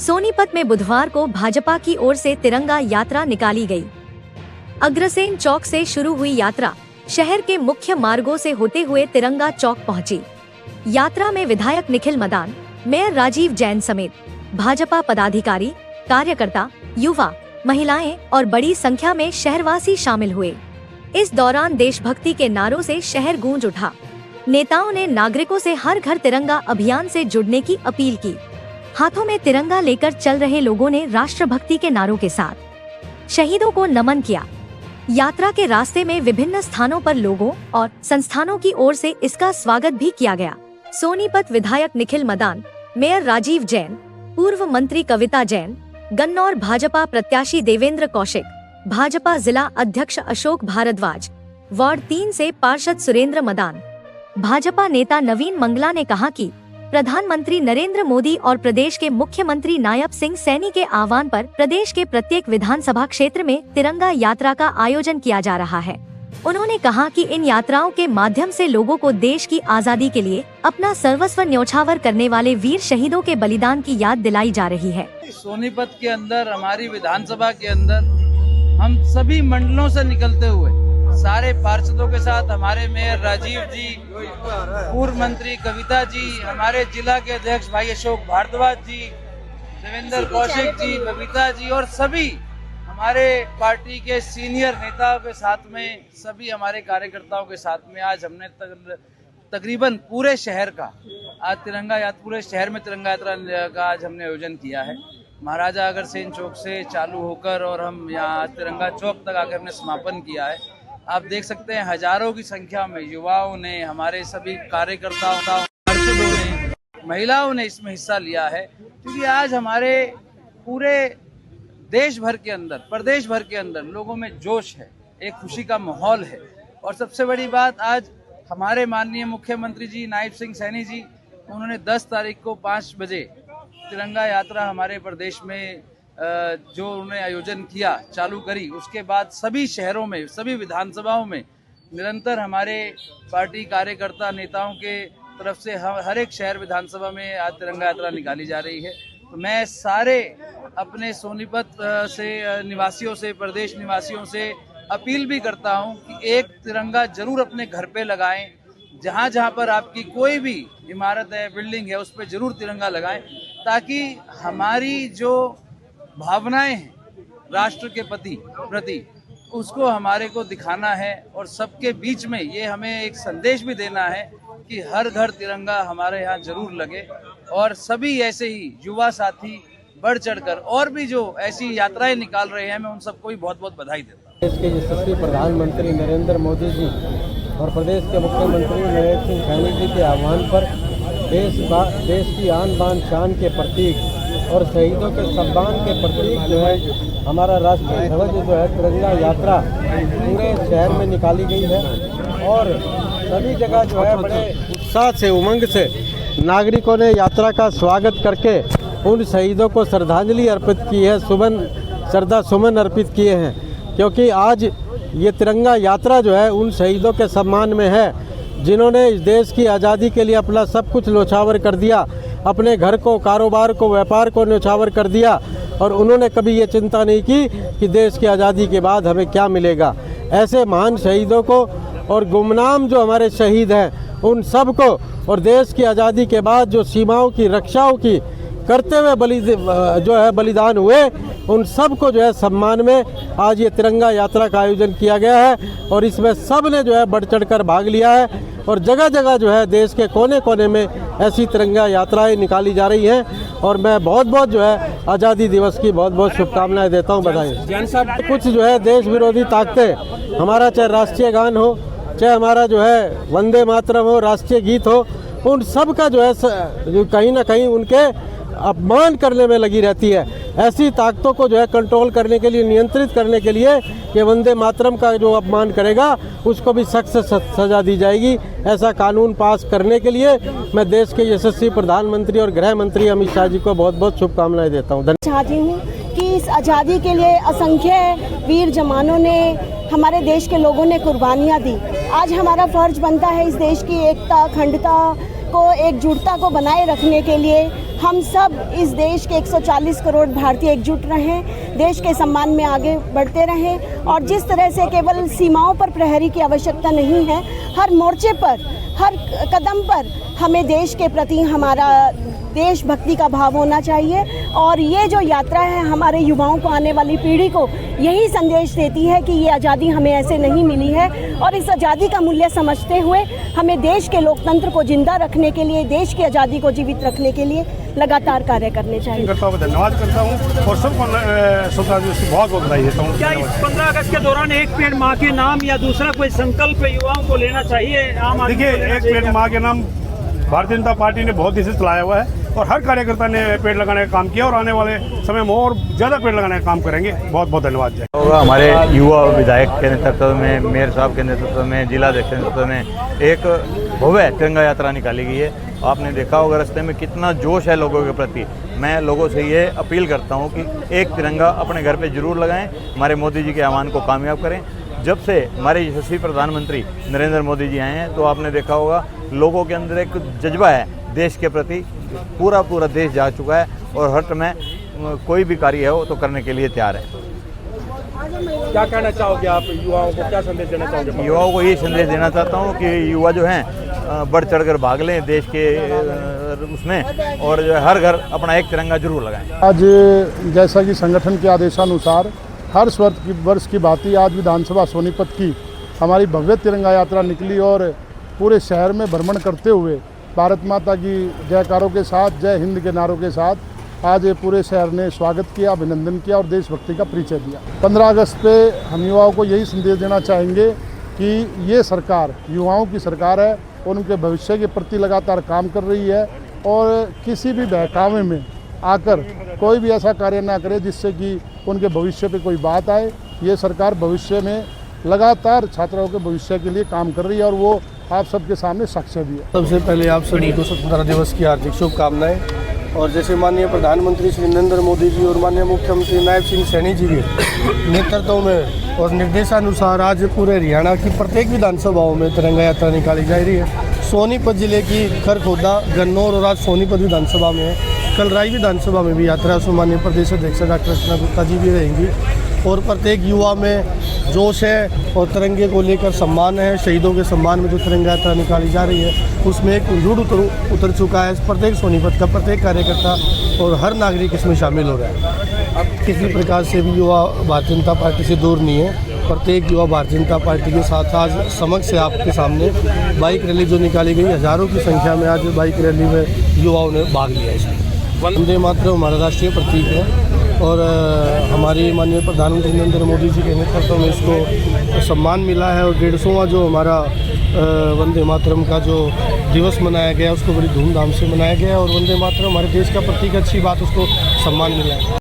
सोनीपत में बुधवार को भाजपा की ओर से तिरंगा यात्रा निकाली गई। अग्रसेन चौक से शुरू हुई यात्रा शहर के मुख्य मार्गों से होते हुए तिरंगा चौक पहुंची। यात्रा में विधायक निखिल मदान, मेयर राजीव जैन समेत भाजपा पदाधिकारी, कार्यकर्ता, युवा, महिलाएं और बड़ी संख्या में शहरवासी शामिल हुए। इस दौरान देशभक्ति के नारों से शहर गूंज उठा। नेताओं ने नागरिकों से हर घर तिरंगा अभियान से जुड़ने की अपील की। हाथों में तिरंगा लेकर चल रहे लोगों ने राष्ट्रभक्ति के नारों के साथ शहीदों को नमन किया। यात्रा के रास्ते में विभिन्न स्थानों पर लोगों और संस्थानों की ओर से इसका स्वागत भी किया गया। सोनीपत विधायक निखिल मदान, मेयर राजीव जैन, पूर्व मंत्री कविता जैन, गन्नौर भाजपा प्रत्याशी देवेंद्र कौशिक, भाजपा जिला अध्यक्ष अशोक भारद्वाज, वार्ड 3 से पार्षद सुरेंद्र मदान, भाजपा नेता नवीन मंगला ने कहा कि प्रधानमंत्री नरेंद्र मोदी और प्रदेश के मुख्यमंत्री नायब सिंह सैनी के आह्वान पर प्रदेश के प्रत्येक विधानसभा क्षेत्र में तिरंगा यात्रा का आयोजन किया जा रहा है। उन्होंने कहा कि इन यात्राओं के माध्यम से लोगों को देश की आजादी के लिए अपना सर्वस्व न्योछावर करने वाले वीर शहीदों के बलिदान की याद दिलाई जा रही है। सोनीपत के अंदर, हमारी विधानसभा के अंदर हम सभी मंडलों से निकलते हुए सारे पार्षदों के साथ हमारे मेयर राजीव जी, पूर्व मंत्री कविता जी, हमारे जिला के अध्यक्ष भाई अशोक भारद्वाज जी, देवेंद्र कौशिक जी, बबीता जी और सभी हमारे पार्टी के सीनियर नेताओं के साथ में, सभी हमारे कार्यकर्ताओं के साथ में आज हमने तकरीबन पूरे शहर का आज तिरंगा यात्रा, पूरे शहर में तिरंगा यात्रा का आज हमने आयोजन किया है। महाराजा अग्रसेन चौक से चालू होकर और हम यहाँ तिरंगा चौक तक आकर हमने समापन किया है। आप देख सकते हैं हजारों की संख्या में युवाओं ने, हमारे सभी कार्यकर्ताओं, पार्षदों ने, महिलाओं ने इसमें हिस्सा लिया है, क्योंकि आज हमारे पूरे देश भर के अंदर, प्रदेश भर के अंदर लोगों में जोश है, एक खुशी का माहौल है। और सबसे बड़ी बात, आज हमारे माननीय मुख्यमंत्री जी नायब सिंह सैनी जी, उन्होंने 10 तारीख को 5 बजे तिरंगा यात्रा हमारे प्रदेश में जो उन्होंने आयोजन किया, चालू करी, उसके बाद सभी शहरों में, सभी विधानसभाओं में निरंतर हमारे पार्टी कार्यकर्ता नेताओं के तरफ से हर एक शहर विधानसभा में आज तिरंगा यात्रा निकाली जा रही है। तो मैं सारे अपने सोनीपत से निवासियों से, प्रदेश निवासियों से अपील भी करता हूं कि एक तिरंगा जरूर अपने घर पे लगाएं। जहां जहां पर आपकी कोई भी इमारत है, बिल्डिंग है, उस पर जरूर तिरंगा लगाएं, ताकि हमारी जो भावनाएं हैं राष्ट्र के प्रति उसको हमारे को दिखाना है और सबके बीच में ये हमें एक संदेश भी देना है कि हर घर तिरंगा हमारे यहाँ जरूर लगे। और सभी ऐसे ही युवा साथी बढ़ चढ़कर और भी जो ऐसी यात्राएं निकाल रहे हैं, मैं उन सबको भी बहुत बहुत बधाई देता हूँ। देश के यशस्वी प्रधानमंत्री नरेंद्र मोदी जी और प्रदेश के मुख्यमंत्री नायब सिंह सैनी जी के आह्वान पर देश की आन बान शान के प्रतीक और शहीदों के सम्मान के प्रतीक जो है हमारा राष्ट्रीय ध्वज जो है तिरंगा यात्रा पूरे शहर में निकाली गई है। और सभी जगह जो है बड़े उत्साह से, उमंग से नागरिकों ने यात्रा का स्वागत करके उन शहीदों को श्रद्धांजलि अर्पित की है, श्रद्धा सुमन अर्पित किए हैं। क्योंकि आज ये तिरंगा यात्रा जो है उन शहीदों के सम्मान में है जिन्होंने इस देश की आज़ादी के लिए अपना सब कुछ न्योछावर कर दिया, अपने घर को, कारोबार को, व्यापार को न्योछावर कर दिया और उन्होंने कभी ये चिंता नहीं की कि देश की आज़ादी के बाद हमें क्या मिलेगा। ऐसे महान शहीदों को और गुमनाम जो हमारे शहीद हैं उन सब को, और देश की आज़ादी के बाद जो सीमाओं की रक्षाओं की करते हुए बलिदान हुए, उन सब को जो है सम्मान में आज ये तिरंगा यात्रा का आयोजन किया गया है। और इसमें सब ने जो है बढ़ चढ़कर भाग लिया है और जगह जगह जो है देश के कोने कोने में ऐसी तिरंगा यात्राएं निकाली जा रही हैं। और मैं बहुत बहुत जो है आज़ादी दिवस की बहुत बहुत शुभकामनाएं देता हूं, बधाई। जैन साहब, कुछ जो है देश विरोधी ताकतें, हमारा चाहे राष्ट्रीय गान हो, चाहे हमारा जो है वंदे मातरम हो, राष्ट्रीय गीत हो, उन सब का जो है कहीं ना कहीं उनके अपमान करने में लगी रहती है। ऐसी ताकतों को जो है कंट्रोल करने के लिए, नियंत्रित करने के लिए कि वंदे मातरम का जो अपमान करेगा उसको भी सख्त सजा दी जाएगी। ऐसा कानून पास करने के लिए मैं देश के यशस्वी प्रधानमंत्री और गृह मंत्री अमित शाह जी को बहुत बहुत शुभकामनाएं देता हूँ। चाहती हूँ कि इस आज़ादी के लिए असंख्य वीर जवानों ने, हमारे देश के लोगों ने कुर्बानियाँ दी। आज हमारा फर्ज बनता है इस देश की एकता, अखंडता को, एकजुटता को बनाए रखने के लिए हम सब इस देश के 140 करोड़ भारतीय एकजुट रहें, देश के सम्मान में आगे बढ़ते रहें और जिस तरह से केवल सीमाओं पर प्रहरी की आवश्यकता नहीं है, हर मोर्चे पर, हर कदम पर हमें देश के प्रति हमारा देशभक्ति का भाव होना चाहिए। और ये जो यात्रा है हमारे युवाओं को, आने वाली पीढ़ी को यही संदेश देती है कि ये आज़ादी हमें ऐसे नहीं मिली है और इस आज़ादी का मूल्य समझते हुए हमें देश के लोकतंत्र को जिंदा रखने के लिए, देश की आज़ादी को जीवित रखने के लिए लगातार कार्य करने चाहिए। धन्यवाद करता हूँ और सबको बहुत बहुत बधाई देता हूँ। क्या इस 15 अगस्त के दौरान एक पेड़ माँ के नाम या दूसरा कोई संकल्प युवाओं को लेना चाहिए? देखिए, एक पेड़ माँ के नाम भारतीय जनता पार्टी ने बहुत दिन से चलाया हुआ है और हर कार्यकर्ता ने पेड़ लगाने का काम किया और आने वाले समय में और ज़्यादा पेड़ लगाने का काम करेंगे। बहुत बहुत धन्यवाद। होगा हमारे युवा विधायक के नेतृत्व में, मेयर साहब के नेतृत्व में, जिला अध्यक्ष के नेतृत्व में एक भव्य तिरंगा यात्रा निकाली गई है। आपने देखा होगा रास्ते में कितना जोश है लोगों के प्रति। मैं लोगों से ये अपील करता हूँ कि एक तिरंगा अपने घर पे जरूर लगाएं, हमारे मोदी जी के आह्वान को कामयाब करें। जब से हमारे यशस्वी प्रधानमंत्री नरेंद्र मोदी जी आए हैं तो आपने देखा होगा लोगों के अंदर एक जज्बा है देश के प्रति। पूरा देश जा चुका है और हर समय कोई भी कार्य है वो तो करने के लिए तैयार है। क्या कहना चाहोगे आप युवाओं को, क्या संदेश देना चाहोगे? युवाओं को ये संदेश देना चाहता हूँ कि युवा जो हैं बढ़ चढ़ कर भाग लें देश के उसमें और जो हर घर अपना एक तिरंगा जरूर लगाएं। आज जैसा कि संगठन के आदेशानुसार हर वर्ष की भांति आज विधानसभा सोनीपत की हमारी भव्य तिरंगा यात्रा निकली और पूरे शहर में भ्रमण करते हुए भारत माता की जयकारों के साथ, जय हिंद के नारों के साथ आज पूरे शहर ने स्वागत किया, अभिनंदन किया और देशभक्ति का परिचय दिया। 15 अगस्त पे हम युवाओं को यही संदेश देना चाहेंगे कि ये सरकार युवाओं की सरकार है और उनके भविष्य के प्रति लगातार काम कर रही है और किसी भी बहकावे में आकर कोई भी ऐसा कार्य ना करे जिससे कि उनके भविष्य पे कोई बात आए। ये सरकार भविष्य में लगातार छात्राओं के भविष्य के लिए काम कर रही है और वो आप सबके सामने साक्ष्य भी है। सबसे पहले आप सभी को स्वतंत्रता दिवस की हार्दिक शुभकामनाएं। और जैसे माननीय प्रधानमंत्री श्री नरेंद्र मोदी जी और माननीय मुख्यमंत्री नायब सिंह सैनी जी के नेतृत्व में और निर्देशानुसार आज पूरे हरियाणा की प्रत्येक विधानसभाओं में तिरंगा यात्रा निकाली जा रही है। सोनीपत जिले की खरखोदा, गन्नौर और आज सोनीपत विधानसभा में है। कल राय विधानसभा में भी यात्रा माननीय प्रदेश अध्यक्ष डॉक्टर रचना गुप्ता जी भी रहेंगी और प्रत्येक युवा में जोश है और तिरंगे को लेकर सम्मान है। शहीदों के सम्मान में जो तिरंगा यात्रा निकाली जा रही है उसमें एक जुड़ उतर चुका है प्रत्येक सोनीपत का प्रत्येक कार्यकर्ता और हर नागरिक इसमें शामिल हो रहा है। अब किसी प्रकार से भी युवा भारतीय जनता पार्टी से दूर नहीं है। प्रत्येक युवा भारतीय जनता पार्टी के साथ आज समक्ष से आपके सामने बाइक रैली जो निकाली गई, हज़ारों की संख्या में आज बाइक रैली में युवाओं ने भाग लिया। इसमें वंदे मातरम हमारा राष्ट्रीय प्रतीक है और हमारी माननीय प्रधानमंत्री नरेंद्र मोदी जी के नेतृत्व में इसको सम्मान मिला है और 150वां जो हमारा वंदे मातरम का जो दिवस मनाया गया उसको बड़ी धूमधाम से मनाया गया और वंदे मातरम हमारे देश का प्रतीक, अच्छी बात, उसको सम्मान मिला है।